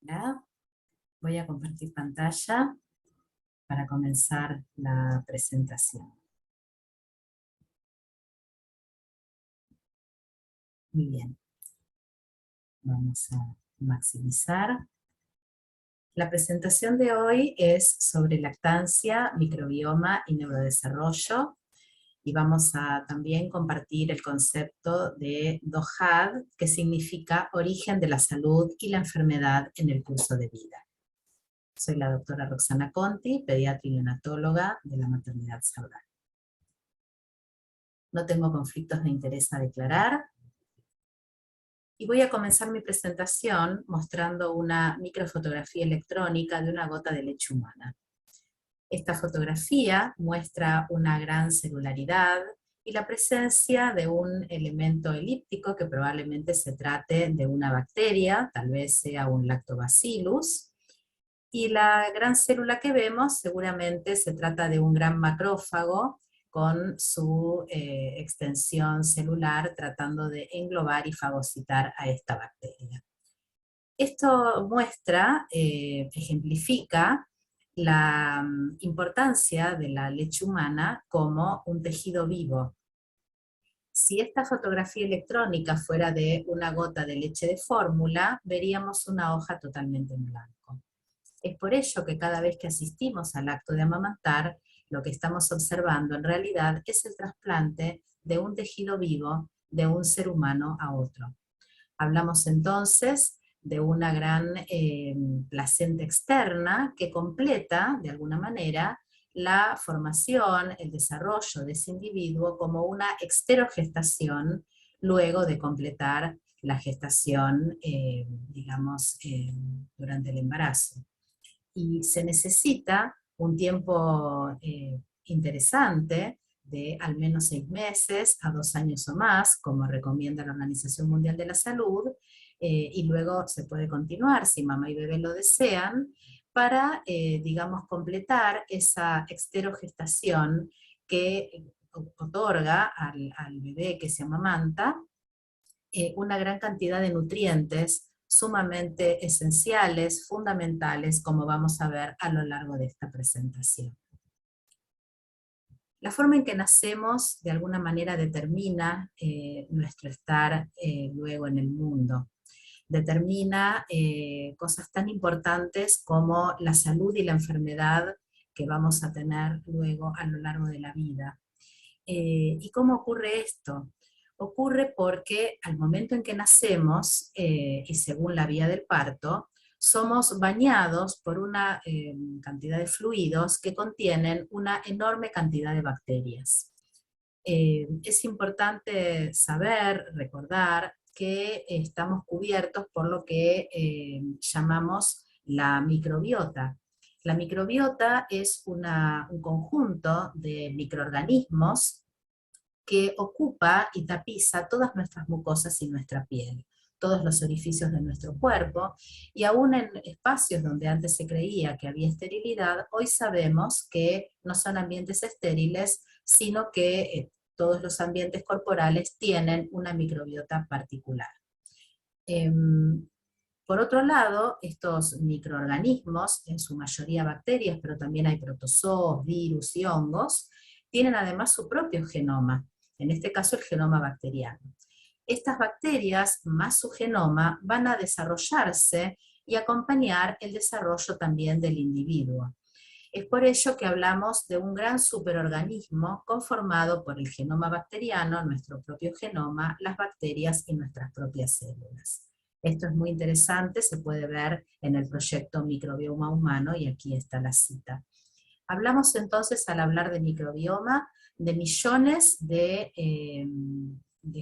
Hola, voy a compartir pantalla para comenzar la presentación. Muy bien, vamos a maximizar. La presentación de hoy es sobre lactancia, microbioma y neurodesarrollo, y vamos a también compartir el concepto de DOHAD, que significa origen de la salud y la enfermedad en el curso de vida. Soy la doctora Roxana Conti, pediatra y neonatóloga de la Maternidad Saludable. No tengo conflictos de interés a declarar. Y voy a comenzar mi presentación mostrando una microfotografía electrónica de una gota de leche humana. Esta fotografía muestra una gran celularidad y la presencia de un elemento elíptico que probablemente se trate de una bacteria, tal vez sea un lactobacillus, y la gran célula que vemos seguramente se trata de un gran macrófago con su extensión celular tratando de englobar y fagocitar a esta bacteria. Esto muestra, ejemplifica la importancia de la leche humana como un tejido vivo. Si esta fotografía electrónica fuera de una gota de leche de fórmula, veríamos una hoja totalmente en blanco. Es por ello que cada vez que asistimos al acto de amamantar, lo que estamos observando en realidad es el trasplante de un tejido vivo de un ser humano a otro. Hablamos entonces de una gran placenta externa que completa, de alguna manera, la formación, el desarrollo de ese individuo como una esterogestación luego de completar la gestación, durante el embarazo. Y se necesita un tiempo interesante de al menos 6 meses a 2 años o más, como recomienda la Organización Mundial de la Salud, y luego se puede continuar, si mamá y bebé lo desean, para, completar esa esterogestación que otorga al bebé que se amamanta una gran cantidad de nutrientes sumamente esenciales, fundamentales, como vamos a ver a lo largo de esta presentación. La forma en que nacemos de alguna manera determina nuestro estar luego en el mundo. Determina cosas tan importantes como la salud y la enfermedad que vamos a tener luego a lo largo de la vida. ¿Y cómo ocurre esto? Ocurre porque al momento en que nacemos, y según la vía del parto, somos bañados por una cantidad de fluidos que contienen una enorme cantidad de bacterias. Es importante saber, recordar, que estamos cubiertos por lo que llamamos la microbiota. La microbiota es un conjunto de microorganismos que ocupa y tapiza todas nuestras mucosas y nuestra piel, todos los orificios de nuestro cuerpo, y aún en espacios donde antes se creía que había esterilidad, hoy sabemos que no son ambientes estériles, sino que todos los ambientes corporales tienen una microbiota particular. Por otro lado, estos microorganismos, en su mayoría bacterias, pero también hay protozoos, virus y hongos, tienen además su propio genoma, en este caso el genoma bacteriano. Estas bacterias, más su genoma, van a desarrollarse y acompañar el desarrollo también del individuo. Es por ello que hablamos de un gran superorganismo conformado por el genoma bacteriano, nuestro propio genoma, las bacterias y nuestras propias células. Esto es muy interesante, se puede ver en el proyecto Microbioma Humano y aquí está la cita. Hablamos entonces, al hablar de microbioma, de millones de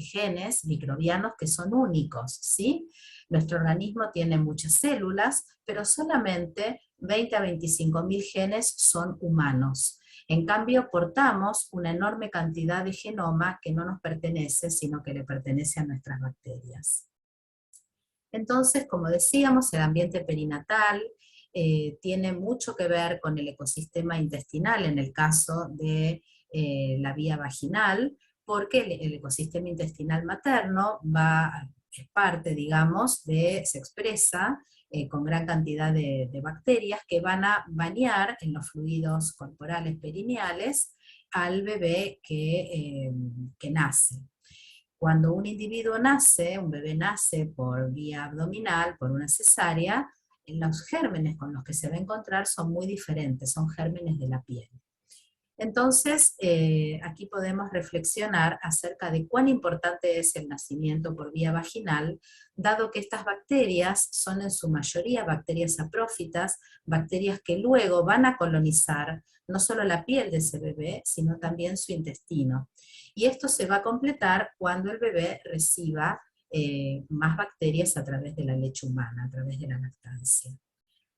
genes microbianos que son únicos, ¿sí? Nuestro organismo tiene muchas células, pero solamente 20 a 25 mil genes son humanos. En cambio, portamos una enorme cantidad de genoma que no nos pertenece, sino que le pertenece a nuestras bacterias. Entonces, como decíamos, el ambiente perinatal tiene mucho que ver con el ecosistema intestinal en el caso de la vía vaginal, porque el ecosistema intestinal materno es parte, digamos, se expresa con gran cantidad de bacterias que van a bañar en los fluidos corporales perineales al bebé que nace. Cuando un individuo nace, un bebé nace por vía abdominal, por una cesárea, los gérmenes con los que se va a encontrar son muy diferentes, son gérmenes de la piel. Entonces, aquí podemos reflexionar acerca de cuán importante es el nacimiento por vía vaginal, dado que estas bacterias son en su mayoría bacterias saprófitas, bacterias que luego van a colonizar no solo la piel de ese bebé, sino también su intestino. Y esto se va a completar cuando el bebé reciba más bacterias a través de la leche humana, a través de la lactancia.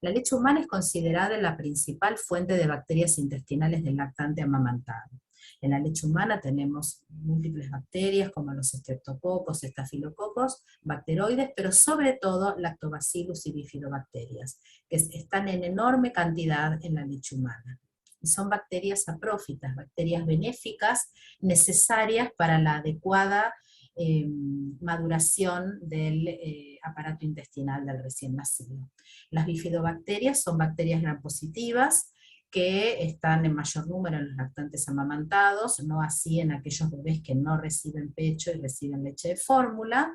La leche humana es considerada la principal fuente de bacterias intestinales del lactante amamantado. En la leche humana tenemos múltiples bacterias como los streptococos, estafilococos, bacteroides, pero sobre todo lactobacillus y bifidobacterias, que están en enorme cantidad en la leche humana. Y son bacterias saprófitas, bacterias benéficas necesarias para la adecuada maduración del aparato intestinal del recién nacido. Las bifidobacterias son bacterias gram positivas que están en mayor número en los lactantes amamantados, no así en aquellos bebés que no reciben pecho y reciben leche de fórmula.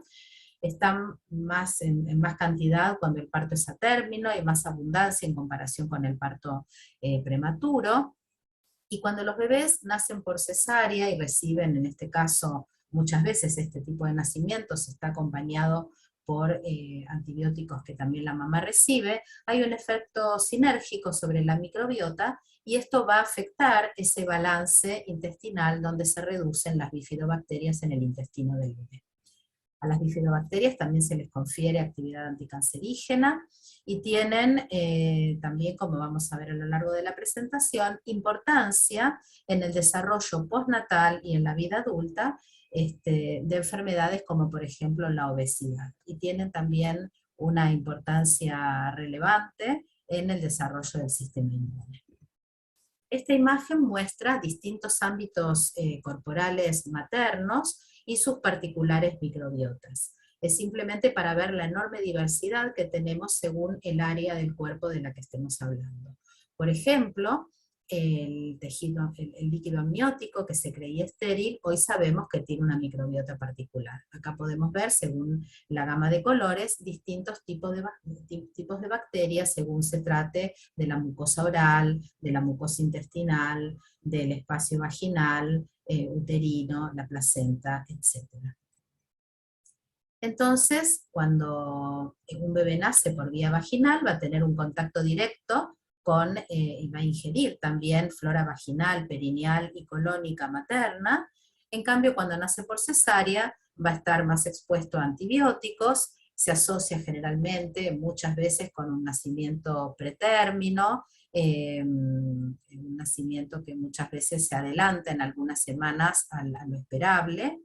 Están en más cantidad cuando el parto es a término, hay más abundancia en comparación con el parto prematuro. Y cuando los bebés nacen por cesárea y reciben, en este caso, muchas veces este tipo de nacimientos está acompañado por antibióticos que también la mamá recibe, hay un efecto sinérgico sobre la microbiota y esto va a afectar ese balance intestinal donde se reducen las bifidobacterias en el intestino del bebé. A las bifidobacterias también se les confiere actividad anticancerígena y tienen también, como vamos a ver a lo largo de la presentación, importancia en el desarrollo postnatal y en la vida adulta de enfermedades como por ejemplo la obesidad. Y tienen también una importancia relevante en el desarrollo del sistema inmune. Esta imagen muestra distintos ámbitos corporales maternos y sus particulares microbiotas. Es simplemente para ver la enorme diversidad que tenemos según el área del cuerpo de la que estemos hablando. Por ejemplo, el líquido amniótico que se creía estéril, hoy sabemos que tiene una microbiota particular. Acá podemos ver, según la gama de colores, distintos tipos de bacterias según se trate de la mucosa oral, de la mucosa intestinal, del espacio vaginal, uterino, la placenta, etc. Entonces, cuando un bebé nace por vía vaginal, va a tener un contacto directo y va a ingerir también flora vaginal, perineal y colónica materna. En cambio, cuando nace por cesárea, va a estar más expuesto a antibióticos, se asocia generalmente, muchas veces, con un nacimiento pretérmino, un nacimiento que muchas veces se adelanta en algunas semanas a lo esperable.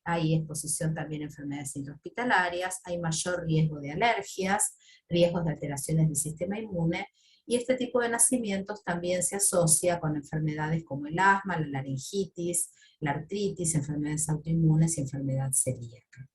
Hay exposición también a enfermedades intrahospitalarias, hay mayor riesgo de alergias, riesgos de alteraciones del sistema inmune, y este tipo de nacimientos también se asocia con enfermedades como el asma, la laringitis, la artritis, enfermedades autoinmunes y enfermedad celíaca.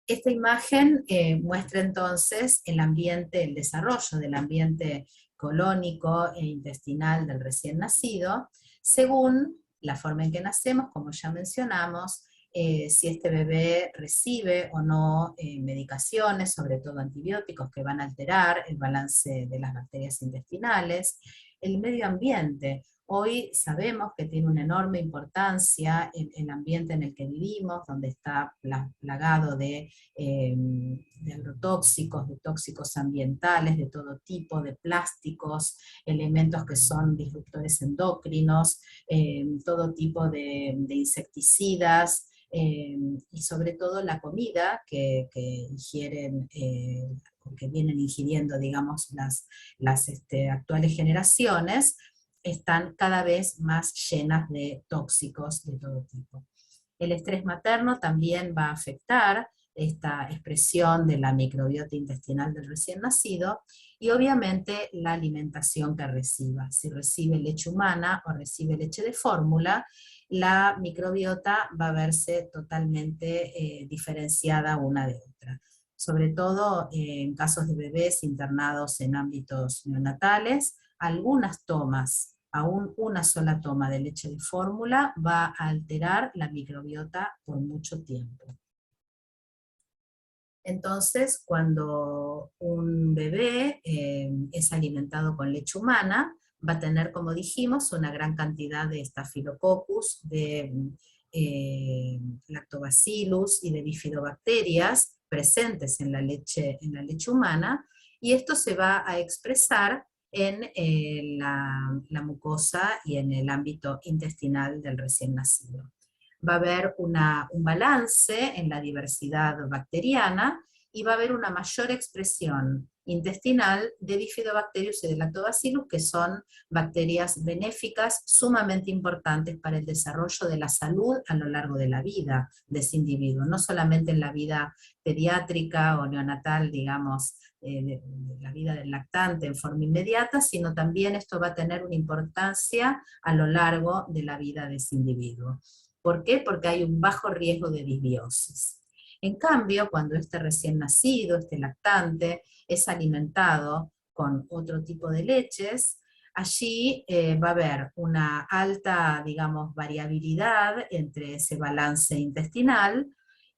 Esta imagen muestra entonces el ambiente, el desarrollo del ambiente colónico e intestinal del recién nacido, según la forma en que nacemos, como ya mencionamos, si este bebé recibe o no medicaciones, sobre todo antibióticos que van a alterar el balance de las bacterias intestinales, el medio ambiente. Hoy sabemos que tiene una enorme importancia el ambiente en el que vivimos, donde está plagado de agrotóxicos, de tóxicos ambientales de todo tipo, de plásticos, elementos que son disruptores endocrinos, todo tipo de insecticidas, y sobre todo la comida que ingieren, que vienen ingiriendo, digamos, las actuales generaciones, están cada vez más llenas de tóxicos de todo tipo. El estrés materno también va a afectar esta expresión de la microbiota intestinal del recién nacido, y obviamente la alimentación que reciba. Si recibe leche humana o recibe leche de fórmula, la microbiota va a verse totalmente diferenciada una de otra. sobre todo en casos de bebés internados en ámbitos neonatales. Algunas tomas, aún una sola toma de leche de fórmula, va a alterar la microbiota por mucho tiempo. Entonces, cuando un bebé es alimentado con leche humana, va a tener, como dijimos, una gran cantidad de Staphylococcus, de Lactobacillus y de bifidobacterias presentes en la leche humana, y esto se va a expresar en la mucosa y en el ámbito intestinal del recién nacido. Va a haber un balance en la diversidad bacteriana y va a haber una mayor expresión intestinal de Bifidobacterius y de Lactobacillus, que son bacterias benéficas sumamente importantes para el desarrollo de la salud a lo largo de la vida de ese individuo, no solamente en la vida pediátrica o neonatal, digamos, de la vida del lactante en forma inmediata, sino también esto va a tener una importancia a lo largo de la vida de ese individuo. ¿Por qué? Porque hay un bajo riesgo de disbiosis. En cambio, cuando este recién nacido, este lactante, es alimentado con otro tipo de leches, allí va a haber una alta, digamos, variabilidad entre ese balance intestinal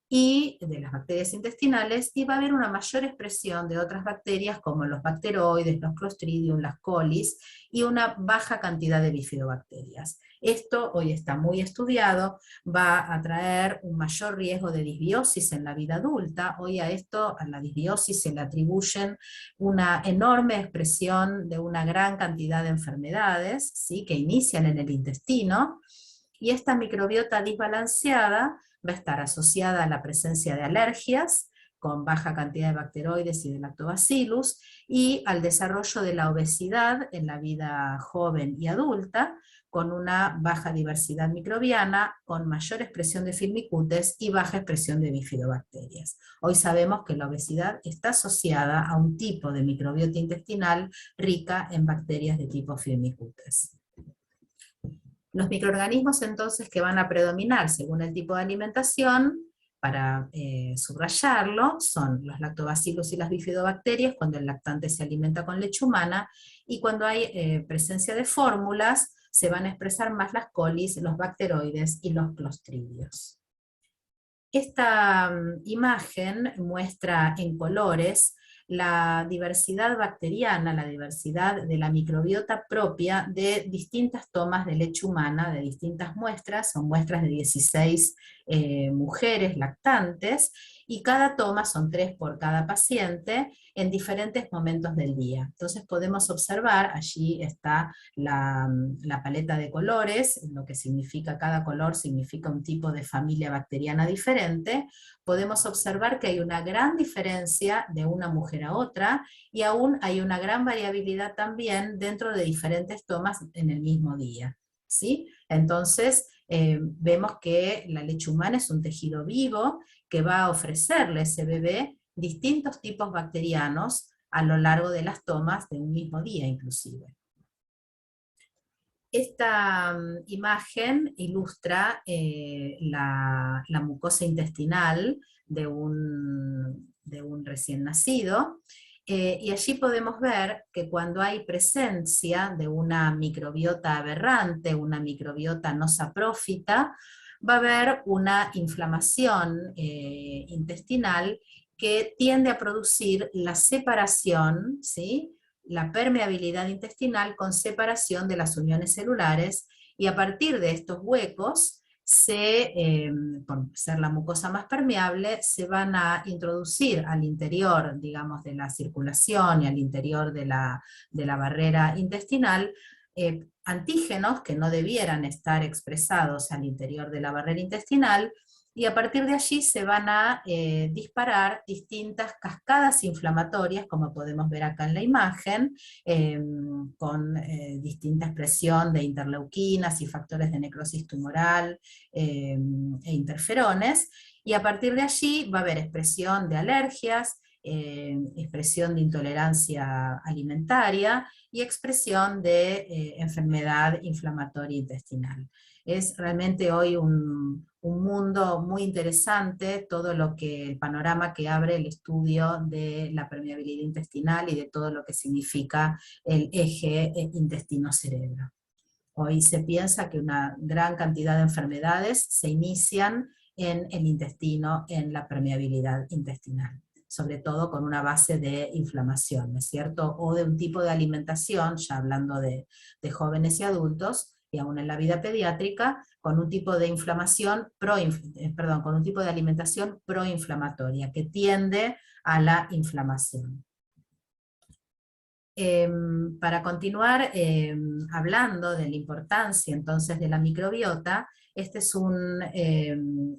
y de las bacterias intestinales, y va a haber una mayor expresión de otras bacterias como los bacteroides, los clostridium, las colis, y una baja cantidad de bifidobacterias. Esto hoy está muy estudiado, va a traer un mayor riesgo de disbiosis en la vida adulta. Hoy a la disbiosis se le atribuyen una enorme expresión de una gran cantidad de enfermedades, ¿sí?, que inician en el intestino, y esta microbiota desbalanceada va a estar asociada a la presencia de alergias, con baja cantidad de bacteroides y de lactobacillus, y al desarrollo de la obesidad en la vida joven y adulta, con una baja diversidad microbiana, con mayor expresión de Firmicutes y baja expresión de bifidobacterias. Hoy sabemos que la obesidad está asociada a un tipo de microbiota intestinal rica en bacterias de tipo Firmicutes. Los microorganismos entonces que van a predominar según el tipo de alimentación, para subrayarlo, son los lactobacillus y las bifidobacterias cuando el lactante se alimenta con leche humana, y cuando hay presencia de fórmulas se van a expresar más las colis, los bacteroides y los clostridios. Esta imagen muestra en colores la diversidad bacteriana, la diversidad de la microbiota propia de distintas tomas de leche humana, de distintas muestras, son muestras de 16 mujeres lactantes, y cada toma son 3 por cada paciente en diferentes momentos del día. Entonces podemos observar, allí está la paleta de colores, lo que significa cada color significa un tipo de familia bacteriana diferente. Podemos observar que hay una gran diferencia de una mujer a otra, y aún hay una gran variabilidad también dentro de diferentes tomas en el mismo día, ¿sí? Entonces vemos que la leche humana es un tejido vivo que va a ofrecerle a ese bebé distintos tipos bacterianos a lo largo de las tomas de un mismo día inclusive. Esta imagen ilustra la mucosa intestinal de un recién nacido, y allí podemos ver que cuando hay presencia de una microbiota aberrante, una microbiota no saprófita, va a haber una inflamación intestinal que tiende a producir la separación, ¿sí?, la permeabilidad intestinal con separación de las uniones celulares, y a partir de estos huecos, por ser la mucosa más permeable, se van a introducir al interior, digamos, de la circulación y al interior de la barrera intestinal, antígenos que no debieran estar expresados al interior de la barrera intestinal, y a partir de allí se van a disparar distintas cascadas inflamatorias, como podemos ver acá en la imagen, con distinta expresión de interleuquinas y factores de necrosis tumoral e interferones, y a partir de allí va a haber expresión de alergias, expresión de intolerancia alimentaria y expresión de enfermedad inflamatoria intestinal. Es realmente hoy un mundo muy interesante, todo lo que, el panorama que abre el estudio de la permeabilidad intestinal y de todo lo que significa el eje intestino-cerebro. Hoy se piensa que una gran cantidad de enfermedades se inician en el intestino, en la permeabilidad intestinal, sobre todo con una base de inflamación, ¿no es cierto? O de un tipo de alimentación, ya hablando de jóvenes y adultos, y aún en la vida pediátrica, con un tipo de inflamación con un tipo de alimentación proinflamatoria, que tiende a la inflamación. Para continuar hablando de la importancia entonces de la microbiota, este es un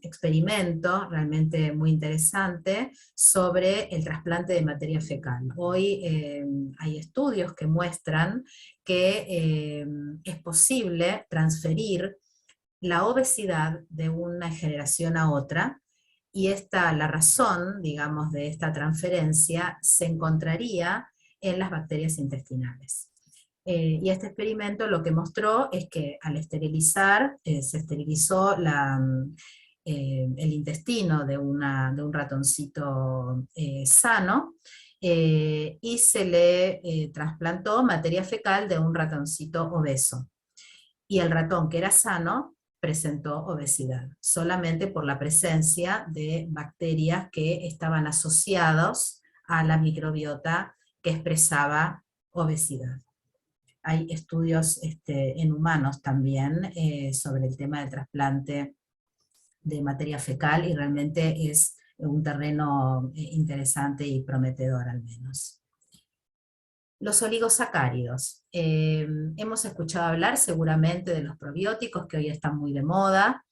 experimento realmente muy interesante sobre el trasplante de materia fecal. Hoy hay estudios que muestran que es posible transferir la obesidad de una generación a otra, y la razón, digamos, de esta transferencia se encontraría en las bacterias intestinales. Y este experimento lo que mostró es que al esterilizar, se esterilizó el intestino de un ratoncito sano, y se le trasplantó materia fecal de un ratoncito obeso. Y el ratón que era sano presentó obesidad, solamente por la presencia de bacterias que estaban asociados a la microbiota que expresaba obesidad. Hay estudios en humanos también sobre el tema del trasplante de materia fecal, y realmente es un terreno interesante y prometedor al menos. Los oligosacáridos. Hemos escuchado hablar seguramente de los probióticos, que hoy están muy de moda.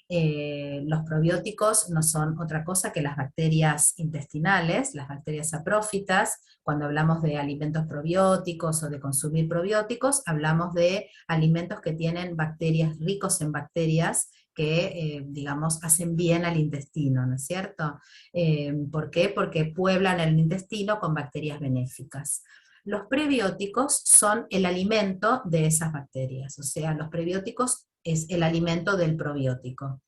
Los probióticos no son otra cosa que las bacterias intestinales, las bacterias saprófitas. Cuando hablamos de alimentos probióticos o de consumir probióticos, hablamos de alimentos que tienen bacterias, ricos en bacterias, que, digamos, hacen bien al intestino, ¿no es cierto? ¿Por qué? Porque pueblan el intestino con bacterias benéficas. Los prebióticos son el alimento de esas bacterias, o sea, los prebióticos es el alimento del probiótico.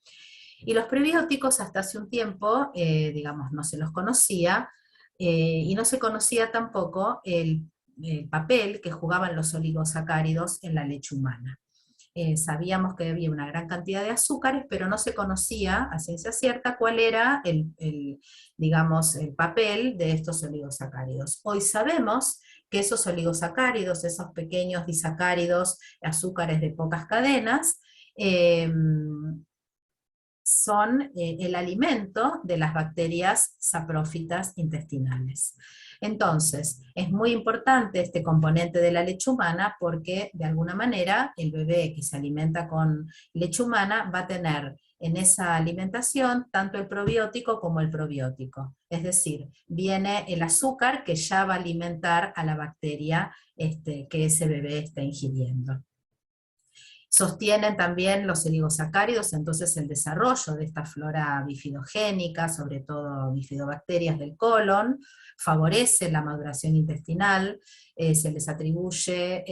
Y los prebióticos hasta hace un tiempo, digamos, no se los conocía, y no se conocía tampoco el papel que jugaban los oligosacáridos en la leche humana. Sabíamos que había una gran cantidad de azúcares, pero no se conocía a ciencia cierta cuál era digamos, el papel de estos oligosacáridos. Hoy sabemos que esos oligosacáridos, esos pequeños disacáridos, azúcares de pocas cadenas, son el alimento de las bacterias saprófitas intestinales. Entonces, es muy importante este componente de la leche humana, porque de alguna manera el bebé que se alimenta con leche humana va a tener en esa alimentación tanto el probiótico como el probiótico. Es decir, viene el azúcar que ya va a alimentar a la bacteria que ese bebé está ingiriendo. Sostienen también los oligosacáridos entonces el desarrollo de esta flora bifidogénica, sobre todo bifidobacterias del colon, favorece la maduración intestinal, se les atribuye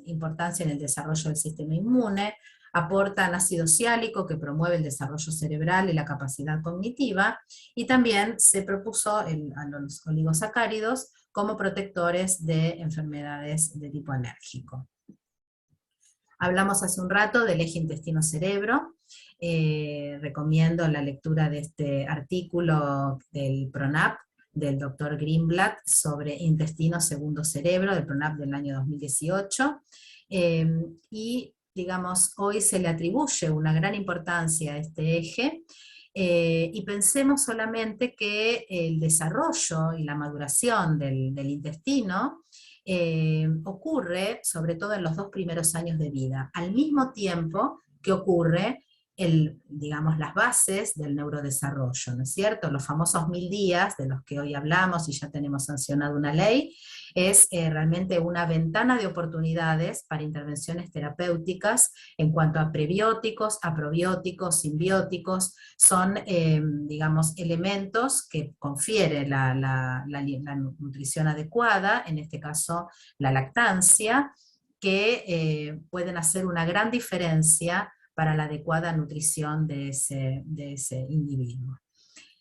importancia en el desarrollo del sistema inmune, aportan ácido siálico que promueve el desarrollo cerebral y la capacidad cognitiva, y también se propuso a los oligosacáridos como protectores de enfermedades de tipo alérgico. Hablamos hace un rato del eje intestino-cerebro. Recomiendo la lectura de este artículo del PRONAP, del doctor Greenblatt, sobre intestino segundo cerebro, del PRONAP del año 2018. Y, digamos, hoy se le atribuye una gran importancia a este eje, y pensemos solamente que el desarrollo y la maduración del intestino ocurre sobre todo en los 2 primeros años de vida, al mismo tiempo que ocurre digamos, las bases del neurodesarrollo, ¿no es cierto? Los famosos 1000 días, de los que hoy hablamos y ya tenemos sancionado una ley, es realmente una ventana de oportunidades para intervenciones terapéuticas en cuanto a prebióticos, a probióticos, simbióticos. Son, digamos, elementos que confiere la nutrición adecuada, en este caso la lactancia, que pueden hacer una gran diferencia para la adecuada nutrición de ese individuo.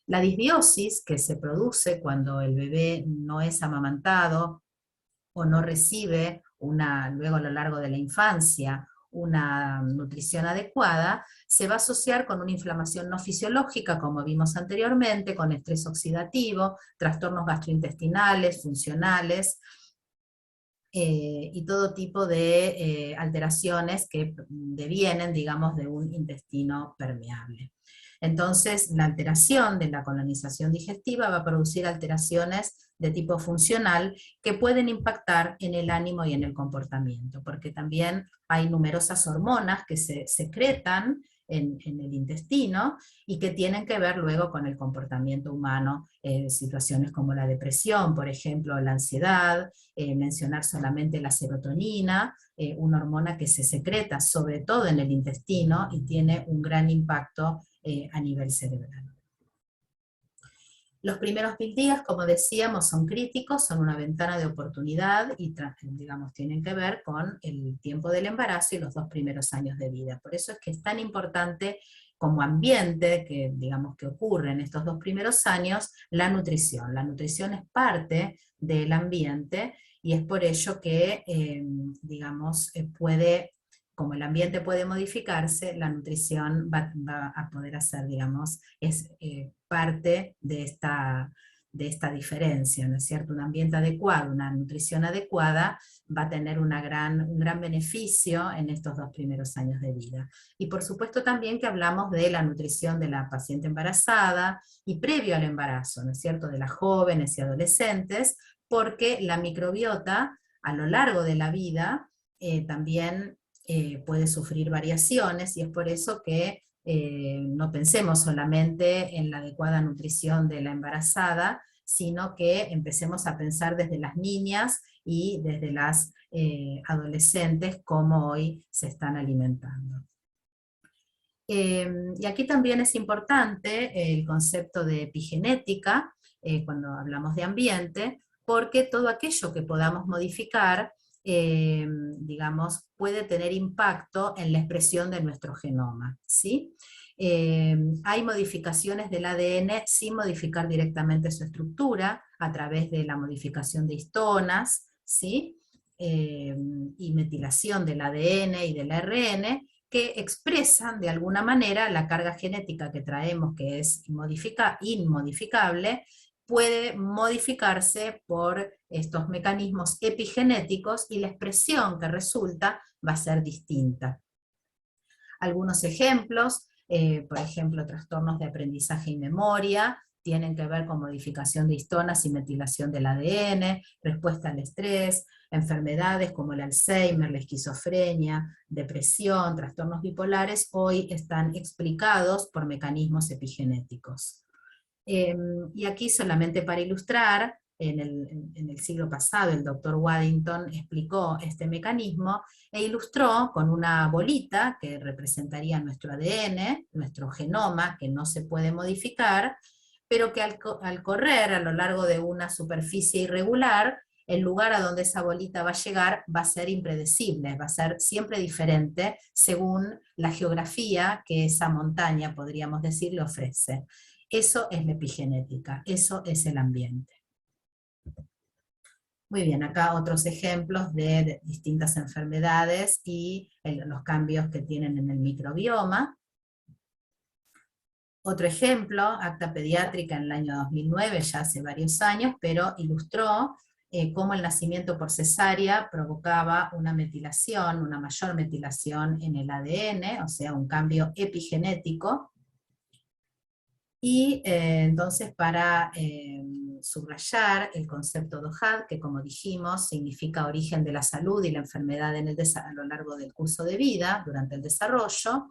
La disbiosis que se produce cuando el bebé no es amamantado o no recibe luego a lo largo de la infancia una nutrición adecuada, se va a asociar con una inflamación no fisiológica, como vimos anteriormente, con estrés oxidativo, trastornos gastrointestinales, funcionales, y todo tipo de alteraciones que devienen, digamos, de un intestino permeable. Entonces, la alteración de la colonización digestiva va a producir alteraciones de tipo funcional que pueden impactar en el ánimo y en el comportamiento, porque también hay numerosas hormonas que se secretan en el intestino y que tienen que ver luego con el comportamiento humano, situaciones como la depresión, por ejemplo, la ansiedad, mencionar solamente la serotonina, una hormona que se secreta sobre todo en el intestino y tiene un gran impacto a nivel cerebral. Los primeros 1000 días, como decíamos, son críticos, son una ventana de oportunidad y, digamos, tienen que ver con el tiempo del embarazo y los 2 primeros años de vida. Por eso es que es tan importante como ambiente que, digamos, que ocurre en estos 2 primeros años, la nutrición. La nutrición es parte del ambiente y es por ello que, digamos, como el ambiente puede modificarse, la nutrición va a poder hacer, digamos, es parte de esta diferencia, ¿no es cierto? Un ambiente adecuado, una nutrición adecuada, va a tener un gran beneficio en estos 2 primeros años de vida. Y por supuesto también que hablamos de la nutrición de la paciente embarazada, y previo al embarazo, ¿no es cierto?, de las jóvenes y adolescentes, porque la microbiota, a lo largo de la vida, también puede sufrir variaciones, y es por eso que no pensemos solamente en la adecuada nutrición de la embarazada, sino que empecemos a pensar desde las niñas y desde las adolescentes cómo hoy se están alimentando. Y aquí también es importante el concepto de epigenética, cuando hablamos de ambiente, porque todo aquello que podamos modificar, digamos, puede tener impacto en la expresión de nuestro genoma, ¿sí? Hay modificaciones del ADN sin modificar directamente su estructura, a través de la modificación de histonas, ¿sí? Y metilación del ADN y del ARN, que expresan de alguna manera la carga genética que traemos, que es inmodificable, puede modificarse por estos mecanismos epigenéticos y la expresión que resulta va a ser distinta. Algunos ejemplos, por ejemplo, trastornos de aprendizaje y memoria, tienen que ver con modificación de histonas y metilación del ADN, respuesta al estrés, enfermedades como el Alzheimer, la esquizofrenia, depresión, trastornos bipolares, hoy están explicados por mecanismos epigenéticos. Y aquí solamente para ilustrar, en el siglo pasado el doctor Waddington explicó este mecanismo e ilustró con una bolita que representaría nuestro ADN, nuestro genoma, que no se puede modificar, pero que al correr a lo largo de una superficie irregular, el lugar a donde esa bolita va a llegar va a ser impredecible, va a ser siempre diferente según la geografía que esa montaña, podríamos decir, le ofrece. Eso es la epigenética, eso es el ambiente. Muy bien, acá otros ejemplos de distintas enfermedades y los cambios que tienen en el microbioma. Otro ejemplo, acta pediátrica en el año 2009, ya hace varios años, pero ilustró cómo el nacimiento por cesárea provocaba una metilación, una mayor metilación en el ADN, o sea, un cambio epigenético. Y entonces para subrayar el concepto DOHAD, que como dijimos significa origen de la salud y la enfermedad a lo largo del curso de vida, durante el desarrollo,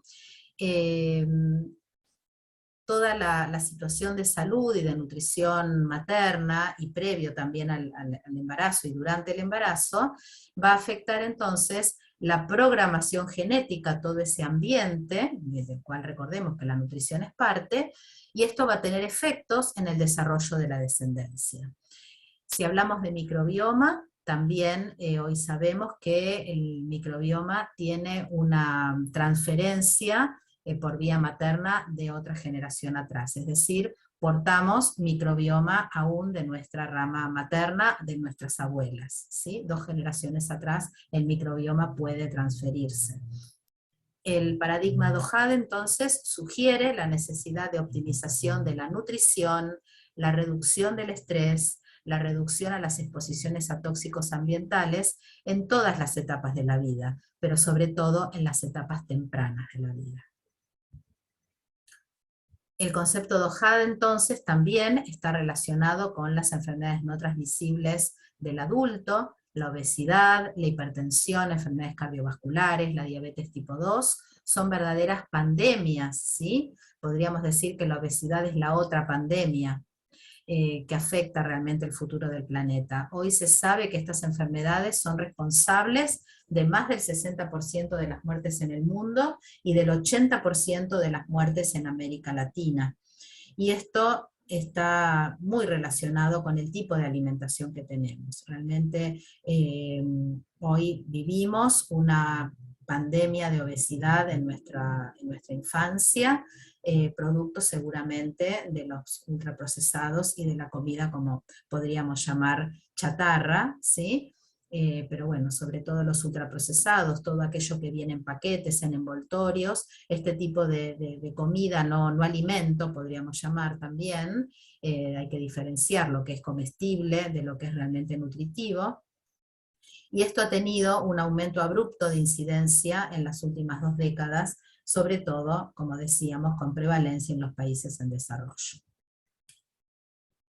toda la situación de salud y de nutrición materna, y previo también al embarazo y durante el embarazo, va a afectar entonces la programación genética, todo ese ambiente, del cual recordemos que la nutrición es parte, y esto va a tener efectos en el desarrollo de la descendencia. Si hablamos de microbioma, también hoy sabemos que el microbioma tiene una transferencia por vía materna de otra generación atrás, es decir, portamos microbioma aún de nuestra rama materna, de nuestras abuelas, ¿sí? 2 generaciones atrás el microbioma puede transferirse. El paradigma Dohade entonces sugiere la necesidad de optimización de la nutrición, la reducción del estrés, la reducción a las exposiciones a tóxicos ambientales en todas las etapas de la vida, pero sobre todo en las etapas tempranas de la vida. El concepto Dohade entonces también está relacionado con las enfermedades no transmisibles del adulto, la obesidad, la hipertensión, enfermedades cardiovasculares, la diabetes tipo 2, son verdaderas pandemias, ¿sí? Podríamos decir que la obesidad es la otra pandemia que afecta realmente el futuro del planeta. Hoy se sabe que estas enfermedades son responsables de más del 60% de las muertes en el mundo y del 80% de las muertes en América Latina. Y esto está muy relacionado con el tipo de alimentación que tenemos. Realmente hoy vivimos una pandemia de obesidad en nuestra infancia, producto seguramente de los ultraprocesados y de la comida como podríamos llamar chatarra, ¿sí? Pero bueno, sobre todo los ultraprocesados, todo aquello que viene en paquetes, en envoltorios, este tipo de comida, no alimento, podríamos llamar también, hay que diferenciar lo que es comestible de lo que es realmente nutritivo, y esto ha tenido un aumento abrupto de incidencia en las últimas 2 décadas, sobre todo, como decíamos, con prevalencia en los países en desarrollo.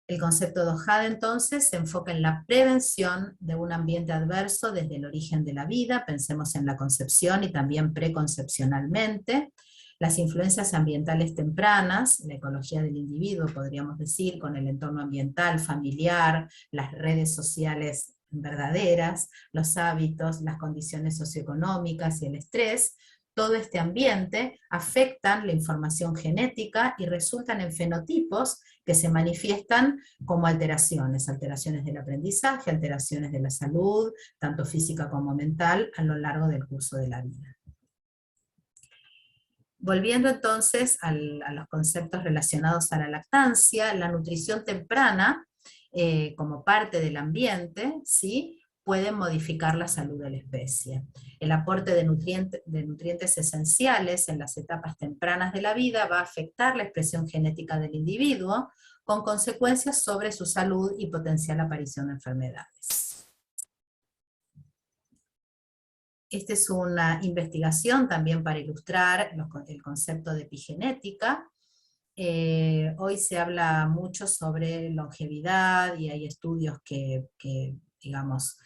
El concepto Dohade entonces se enfoca en la prevención de un ambiente adverso desde el origen de la vida, pensemos en la concepción y también preconcepcionalmente, las influencias ambientales tempranas, la ecología del individuo, podríamos decir, con el entorno ambiental, familiar, las redes sociales verdaderas, los hábitos, las condiciones socioeconómicas y el estrés, todo este ambiente afectan la información genética y resultan en fenotipos que se manifiestan como alteraciones del aprendizaje, alteraciones de la salud, tanto física como mental, a lo largo del curso de la vida. Volviendo entonces a los conceptos relacionados a la lactancia, la nutrición temprana, como parte del ambiente, ¿sí?, pueden modificar la salud de la especie. El aporte de nutrientes esenciales en las etapas tempranas de la vida va a afectar la expresión genética del individuo, con consecuencias sobre su salud y potencial aparición de enfermedades. Esta es una investigación también para ilustrar el concepto de epigenética. Hoy se habla mucho sobre longevidad y hay estudios que digamos,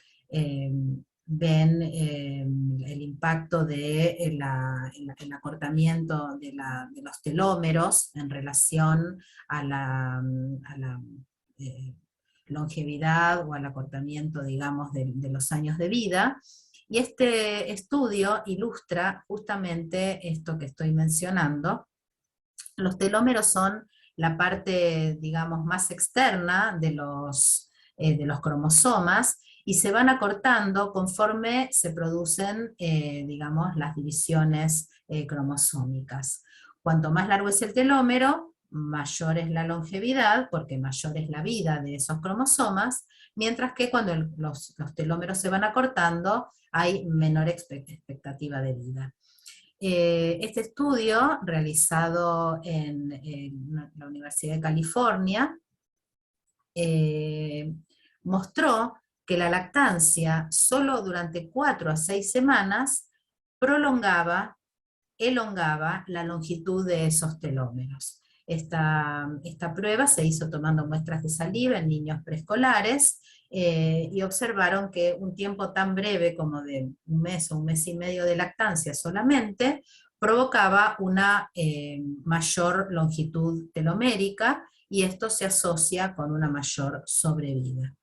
ven el impacto del acortamiento de los telómeros en relación a la longevidad o al acortamiento, digamos, de los años de vida. Y este estudio ilustra justamente esto que estoy mencionando. Los telómeros son la parte, digamos, más externa de los cromosomas, y se van acortando conforme se producen, digamos, las divisiones cromosómicas. Cuanto más largo es el telómero, mayor es la longevidad, porque mayor es la vida de esos cromosomas, mientras que cuando los telómeros se van acortando, hay menor expectativa de vida. Este estudio, realizado en la Universidad de California, mostró que la lactancia solo durante 4 a 6 semanas elongaba la longitud de esos telómeros. Esta prueba se hizo tomando muestras de saliva en niños preescolares, y observaron que un tiempo tan breve como de 1 mes o 1 mes y medio de lactancia solamente, provocaba una mayor longitud telomérica, y esto se asocia con una mayor sobrevida.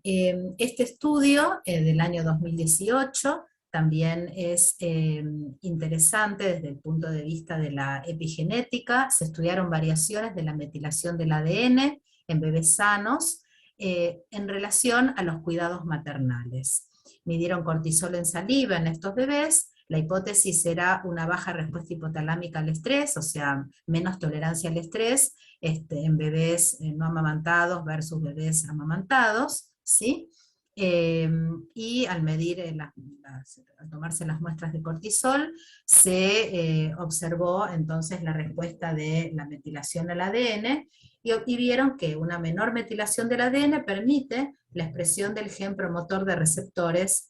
Este estudio del año 2018 también es interesante desde el punto de vista de la epigenética. Se estudiaron variaciones de la metilación del ADN en bebés sanos, en relación a los cuidados maternales. Midieron cortisol en saliva en estos bebés. La hipótesis era una baja respuesta hipotalámica al estrés, o sea, menos tolerancia al estrés en bebés no amamantados versus bebés amamantados, ¿sí? Y al medir, al tomarse las muestras de cortisol, se observó entonces la respuesta de la metilación al ADN, y vieron que una menor metilación del ADN permite la expresión del gen promotor de receptores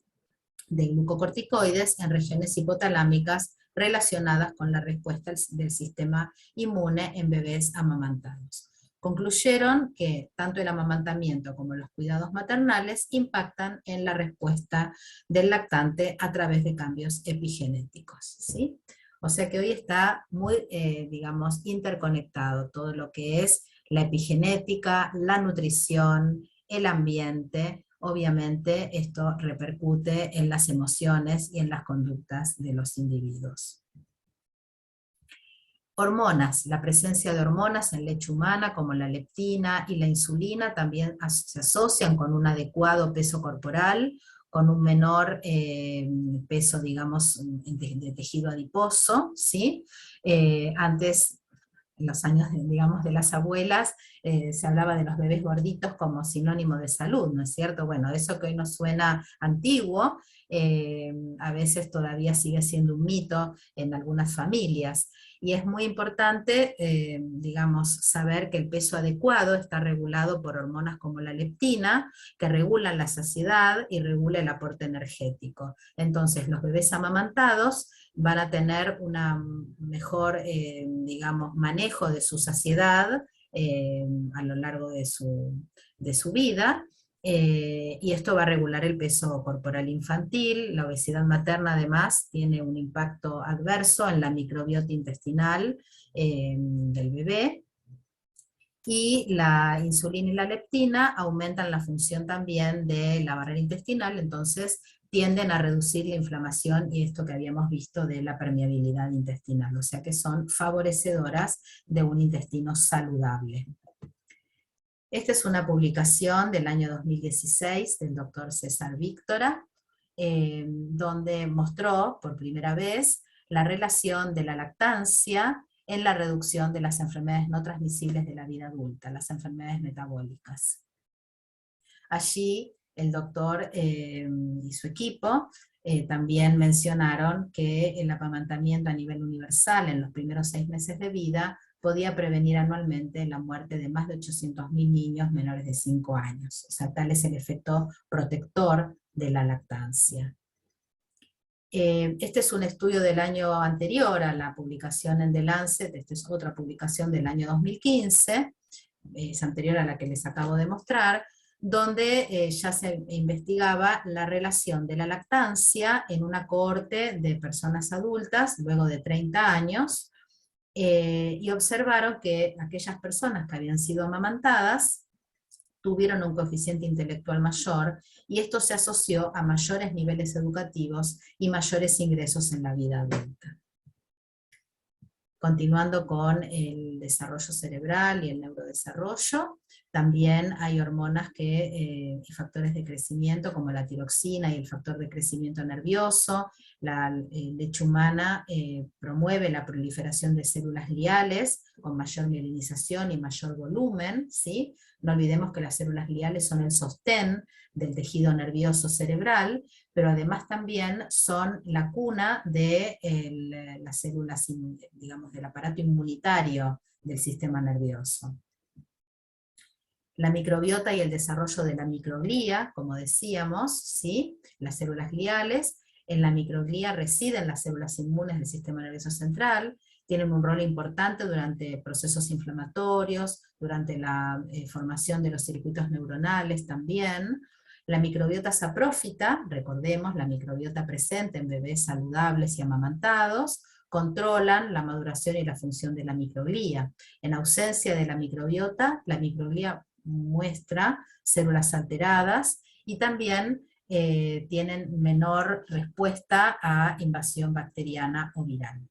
de glucocorticoides en regiones hipotalámicas relacionadas con la respuesta del sistema inmune en bebés amamantados. Concluyeron que tanto el amamantamiento como los cuidados maternales impactan en la respuesta del lactante a través de cambios epigenéticos, ¿sí? O sea que hoy está muy, digamos, interconectado todo lo que es la epigenética, la nutrición, el ambiente. Obviamente esto repercute en las emociones y en las conductas de los individuos. Hormonas. La presencia de hormonas en leche humana, como la leptina y la insulina, también se asocian con un adecuado peso corporal, con un menor peso, digamos, de tejido adiposo, ¿sí? Antes, en los años, digamos, de las abuelas, se hablaba de los bebés gorditos como sinónimo de salud, ¿no es cierto? Bueno, eso que hoy nos suena antiguo, a veces todavía sigue siendo un mito en algunas familias. Y es muy importante, digamos, saber que el peso adecuado está regulado por hormonas como la leptina, que regulan la saciedad y regula el aporte energético. Entonces, los bebés amamantados van a tener un mejor, digamos, manejo de su saciedad a lo largo de su vida, y esto va a regular el peso corporal infantil. La obesidad materna además tiene un impacto adverso en la microbiota intestinal del bebé, y la insulina y la leptina aumentan la función también de la barrera intestinal, entonces tienden a reducir la inflamación y esto que habíamos visto de la permeabilidad intestinal, o sea que son favorecedoras de un intestino saludable. Esta es una publicación del año 2016 del doctor César Víctora, donde mostró por primera vez la relación de la lactancia en la reducción de las enfermedades no transmisibles de la vida adulta, las enfermedades metabólicas. Allí el doctor y su equipo también mencionaron que el amamantamiento a nivel universal en los primeros 6 meses de vida podía prevenir anualmente la muerte de más de 800.000 niños menores de 5 años. O sea, tal es el efecto protector de la lactancia. Este es un estudio del año anterior a la publicación en The Lancet, esta es otra publicación del año 2015, es anterior a la que les acabo de mostrar, donde ya se investigaba la relación de la lactancia en una cohorte de personas adultas luego de 30 años, y observaron que aquellas personas que habían sido amamantadas tuvieron un coeficiente intelectual mayor, y esto se asoció a mayores niveles educativos y mayores ingresos en la vida adulta. Continuando con el desarrollo cerebral y el neurodesarrollo, también hay hormonas y factores de crecimiento como la tiroxina y el factor de crecimiento nervioso. La leche humana promueve la proliferación de células gliales con mayor mielinización y mayor volumen, ¿sí? No olvidemos que las células gliales son el sostén del tejido nervioso cerebral, pero además también son la cuna de las células, digamos, del aparato inmunitario del sistema nervioso. La microbiota y el desarrollo de la microglía, como decíamos, ¿sí? Las células gliales. En la microglía residen las células inmunes del sistema nervioso central, tienen un rol importante durante procesos inflamatorios, durante la formación de los circuitos neuronales también. La microbiota saprófita, recordemos, la microbiota presente en bebés saludables y amamantados, controlan la maduración y la función de la microglía. En ausencia de la microglía muestra células alteradas y también tienen menor respuesta a invasión bacteriana o viral.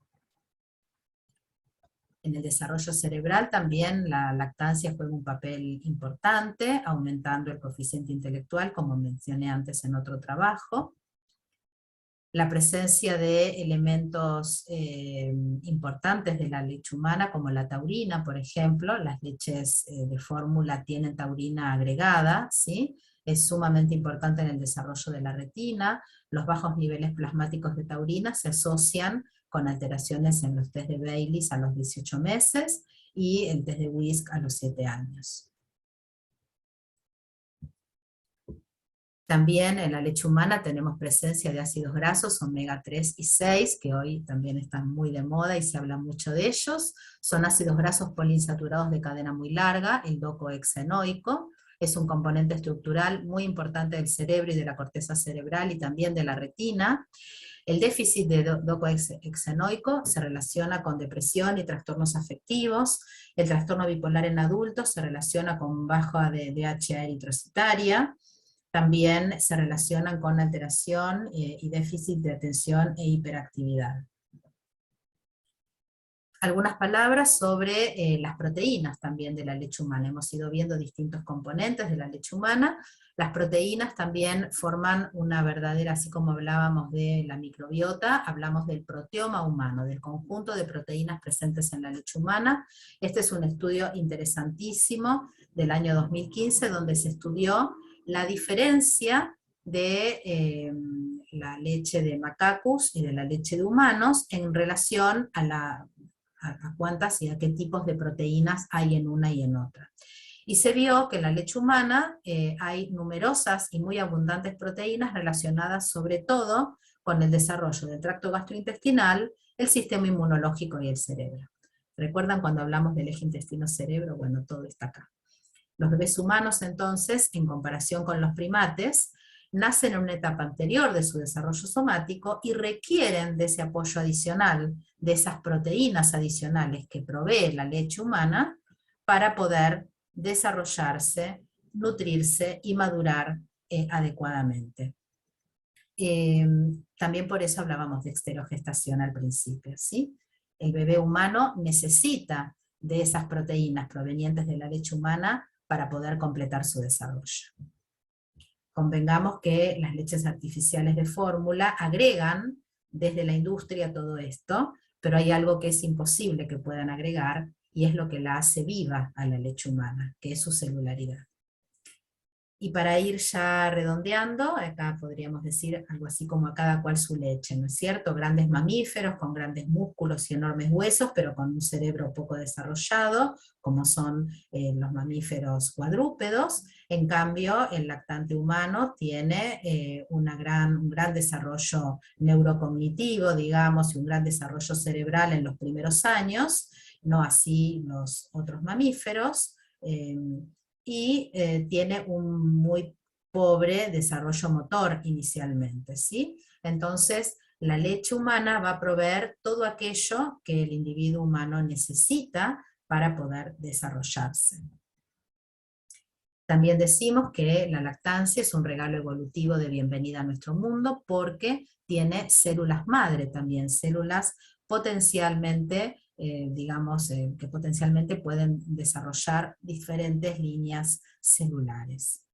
En el desarrollo cerebral también la lactancia juega un papel importante, aumentando el coeficiente intelectual, como mencioné antes en otro trabajo. La presencia de elementos importantes de la leche humana, como la taurina, por ejemplo, las leches de fórmula tienen taurina agregada, ¿sí? Es sumamente importante en el desarrollo de la retina. Los bajos niveles plasmáticos de taurina se asocian con alteraciones en los test de Bailey a los 18 meses y el test de Wisk a los 7 años. También en la leche humana tenemos presencia de ácidos grasos omega 3 y 6, que hoy también están muy de moda y se habla mucho de ellos. Son ácidos grasos poliinsaturados de cadena muy larga, el docohexenoico. Es un componente estructural muy importante del cerebro y de la corteza cerebral y también de la retina. El déficit de docohexenoico se relaciona con depresión y trastornos afectivos. El trastorno bipolar en adultos se relaciona con baja de DHA eritrocitaria. También se relacionan con alteración y déficit de atención e hiperactividad. Algunas palabras sobre las proteínas también de la leche humana. Hemos ido viendo distintos componentes de la leche humana. Las proteínas también forman una verdadera, así como hablábamos de la microbiota, hablamos del proteoma humano, del conjunto de proteínas presentes en la leche humana. Este es un estudio interesantísimo del año 2015, donde se estudió la diferencia de la leche de macacos y de la leche de humanos en relación a cuántas y a qué tipos de proteínas hay en una y en otra. Y se vio que en la leche humana hay numerosas y muy abundantes proteínas relacionadas sobre todo con el desarrollo del tracto gastrointestinal, el sistema inmunológico y el cerebro. ¿Recuerdan cuando hablamos del eje intestino-cerebro? Bueno, todo está acá. Los bebés humanos, entonces, en comparación con los primates, nacen en una etapa anterior de su desarrollo somático y requieren de ese apoyo adicional, de esas proteínas adicionales que provee la leche humana para poder desarrollarse, nutrirse y madurar adecuadamente. También por eso hablábamos de esterogestación al principio, ¿sí? El bebé humano necesita de esas proteínas provenientes de la leche humana para poder completar su desarrollo. Convengamos que las leches artificiales de fórmula agregan desde la industria todo esto, pero hay algo que es imposible que puedan agregar, y es lo que la hace viva a la leche humana, que es su celularidad. Y para ir ya redondeando, acá podríamos decir algo así como a cada cual su leche, ¿no es cierto? Grandes mamíferos con grandes músculos y enormes huesos, pero con un cerebro poco desarrollado, como son los mamíferos cuadrúpedos. En cambio, el lactante humano tiene un gran desarrollo neurocognitivo, digamos, y un gran desarrollo cerebral en los primeros años, no así los otros mamíferos, y tiene un muy pobre desarrollo motor inicialmente, ¿sí? Entonces, la leche humana va a proveer todo aquello que el individuo humano necesita para poder desarrollarse. También decimos que la lactancia es un regalo evolutivo de bienvenida a nuestro mundo porque tiene células madre también, células potencialmente que potencialmente pueden desarrollar diferentes líneas celulares.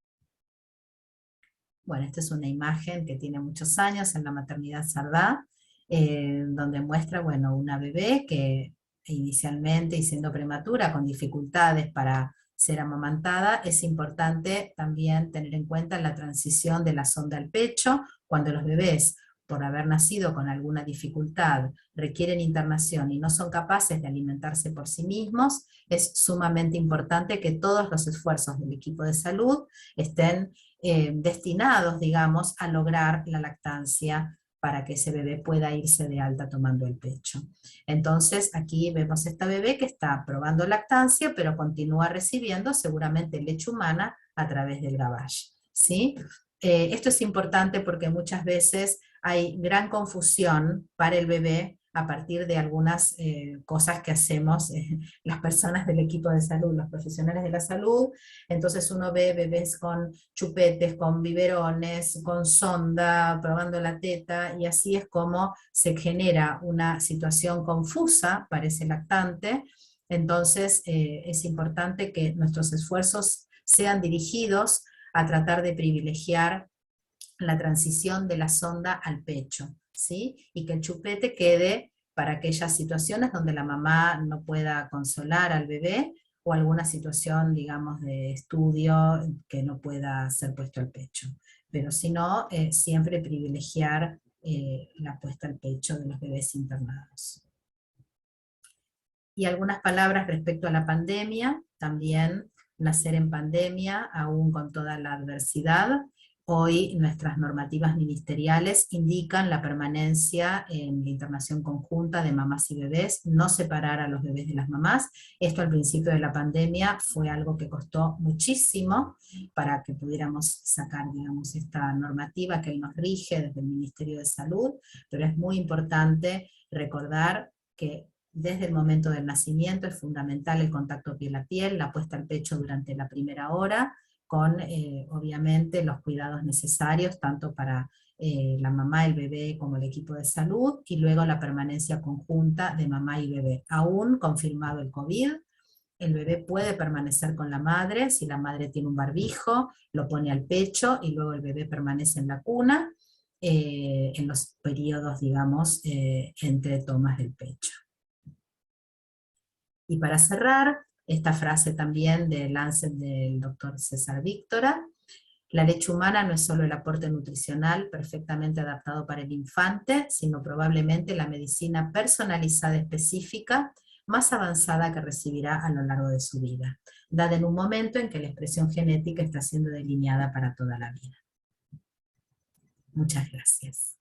Bueno, esta es una imagen que tiene muchos años en la maternidad Sardá, donde muestra, bueno, una bebé que inicialmente y siendo prematura, con dificultades para ser amamantada. Es importante también tener en cuenta la transición de la sonda al pecho, cuando los bebés, por haber nacido con alguna dificultad, requieren internación y no son capaces de alimentarse por sí mismos. Es sumamente importante que todos los esfuerzos del equipo de salud estén destinados, digamos, a lograr la lactancia para que ese bebé pueda irse de alta tomando el pecho. Entonces aquí vemos esta bebé que está probando lactancia, pero continúa recibiendo seguramente leche humana a través del gavage, ¿sí? Esto es importante porque muchas veces hay gran confusión para el bebé a partir de algunas cosas que hacemos las personas del equipo de salud, los profesionales de la salud. Entonces uno ve bebés con chupetes, con biberones, con sonda, probando la teta, y así es como se genera una situación confusa para ese lactante. Entonces es importante que nuestros esfuerzos sean dirigidos a tratar de privilegiar la transición de la sonda al pecho, ¿sí? Y que el chupete quede para aquellas situaciones donde la mamá no pueda consolar al bebé, o alguna situación, digamos, de estudio que no pueda ser puesto al pecho. Pero si no, siempre privilegiar la puesta al pecho de los bebés internados. Y algunas palabras respecto a la pandemia, también nacer en pandemia, aún con toda la adversidad. Hoy nuestras normativas ministeriales indican la permanencia en la internación conjunta de mamás y bebés, no separar a los bebés de las mamás. Esto al principio de la pandemia fue algo que costó muchísimo para que pudiéramos sacar, digamos, esta normativa que nos rige desde el Ministerio de Salud, pero es muy importante recordar que desde el momento del nacimiento es fundamental el contacto piel a piel, la puesta al pecho durante la primera hora, con obviamente los cuidados necesarios, tanto para la mamá, el bebé, como el equipo de salud, y luego la permanencia conjunta de mamá y bebé. Aún confirmado el COVID, el bebé puede permanecer con la madre, si la madre tiene un barbijo, lo pone al pecho, y luego el bebé permanece en la cuna, en los periodos, digamos, entre tomas del pecho. Y para cerrar, esta frase también del Lancet del doctor César Víctora: la leche humana no es solo el aporte nutricional perfectamente adaptado para el infante, sino probablemente la medicina personalizada específica más avanzada que recibirá a lo largo de su vida, dada en un momento en que la expresión genética está siendo delineada para toda la vida. Muchas gracias.